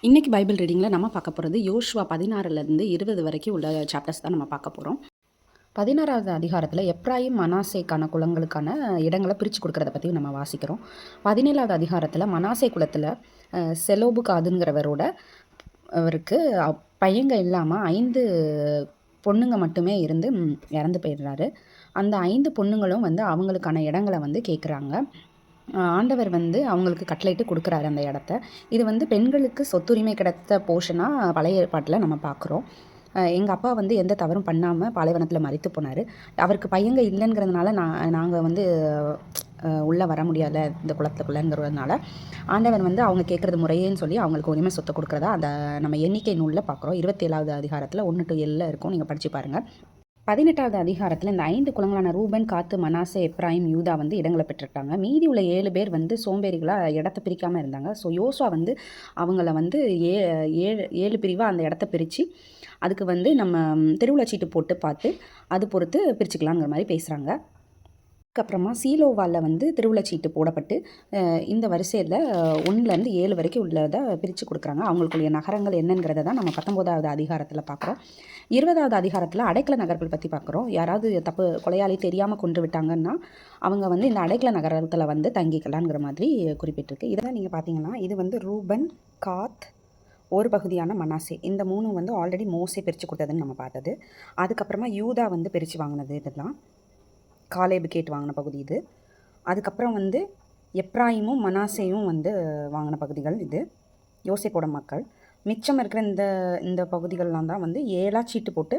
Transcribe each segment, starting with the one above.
இன்றைக்கி பைபிள் ரீடிங்கில் நம்ம பார்க்க போகிறது யோசுவா 16லேருந்து 20 வரைக்கும் உள்ள சாப்டர்ஸ் தான் நம்ம பார்க்க போகிறோம். 16வது அதிகாரத்தில் எப்ராயிம் மனாசேக்கான குலங்களுக்கான இடங்களை பிரித்து கொடுக்குறத பற்றி நம்ம வாசிக்கிறோம். 17வது அதிகாரத்தில் மனாசே குலத்தில் செலோபுகாதுங்கிறவரோட அவருக்கு பையங்க இல்லாமல் 5 பொண்ணுங்க மட்டுமே இருந்து இறந்து போயிடுறாரு. அந்த 5 பொண்ணுங்களும் அவங்களுக்கான இடங்களை கேட்குறாங்க. ஆண்டவர் அவங்களுக்கு கட்டளையிட்டு கொடுக்குறாரு அந்த இடத்த. இது பெண்களுக்கு சொத்துரிமை கிடைத்த போர்ஷனாக பழைய ஏற்பாட்டில் நம்ம பார்க்குறோம். எங்கள் அப்பா எந்த தவறும் பண்ணாமல் பாலைவனத்தில் மரித்து போனார். அவருக்கு பையங்க இல்லைங்கிறதுனால நாங்கள் உள்ளே வர முடியலை இந்த குளத்துக்குள்ளேங்கிறதுனால ஆண்டவர் அவங்க கேட்குறது முறையேன்னு சொல்லி அவங்களுக்கு உரிமை சொத்தை கொடுக்குறதா அந்த நம்ம எண்ணிக்கை நூலில் பார்க்குறோம். 27வது அதிகாரத்தில் 1 to 7 இருக்கும், நீங்கள் படித்து பாருங்கள். 18வது அதிகாரத்தில் இந்த 5 குலங்களான ரூபன், காத்து, மனாசே, எப்ராயிம், யூதா இடங்களை பெற்றுட்டாங்க. மீதி உள்ள 7 பேர் சோம்பேறிகளாக இடத்த பிரிக்காமல் இருந்தாங்க. ஸோ யோசுவா அவங்கள 7 பிரிவாக அந்த இடத்த பிரித்து அதுக்கு நம்ம திருவிழா சீட்டு போட்டு பார்த்து அது பொறுத்து பிரிச்சுக்கலாங்கிற மாதிரி பேசுகிறாங்க. அதுக்கப்புறமா சீலோவாலில் திருவிழா சீட்டு போடப்பட்டு இந்த வரிசையில் 1லேருந்து 7 வரைக்கும் உள்ளதை பிரித்து கொடுக்குறாங்க. அவங்களுக்குரிய நகரங்கள் என்னங்கிறத தான் நம்ம 19வது அதிகாரத்தில் பார்க்குறோம். 20வது அதிகாரத்தில் அடைக்கல நகர்கள் பற்றி பார்க்குறோம். யாராவது கொலையாளி தெரியாமல் கொண்டு விட்டாங்கன்னா அவங்க இந்த அடைக்கல நகரத்தில் தங்கிக்கலாங்கிற மாதிரி குறிப்பிட்டிருக்கு. இதை நீங்கள் பார்த்தீங்கன்னா இது ரூபன், காத், ஒரு பகுதியான மனாசே, இந்த 3 ஆல்ரெடி மோசே பிரித்து கொடுத்ததுன்னு நம்ம பார்த்தது. அதுக்கப்புறமா யூதா பிரித்து வாங்கினது இதெல்லாம் காலேபு கேட்டு வாங்கின பகுதி இது. அதுக்கப்புறம் எப்ராயிமும் மனாசேயும் வாங்கின பகுதிகள் இது யோசேப்போட மக்கள். மிச்சம் இருக்கிற இந்த பகுதிகள்லாம் தான் 7ஆக சீட்டு போட்டு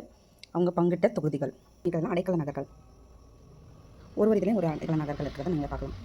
அவங்க பங்கிட்ட தொகுதிகள். இதெல்லாம் அடைக்கல நகர்கள். ஒரு இதுலேயும் ஒரு அடைக்கல நகர்கள் இருக்கிறத நீங்கள் பார்க்கலாம்.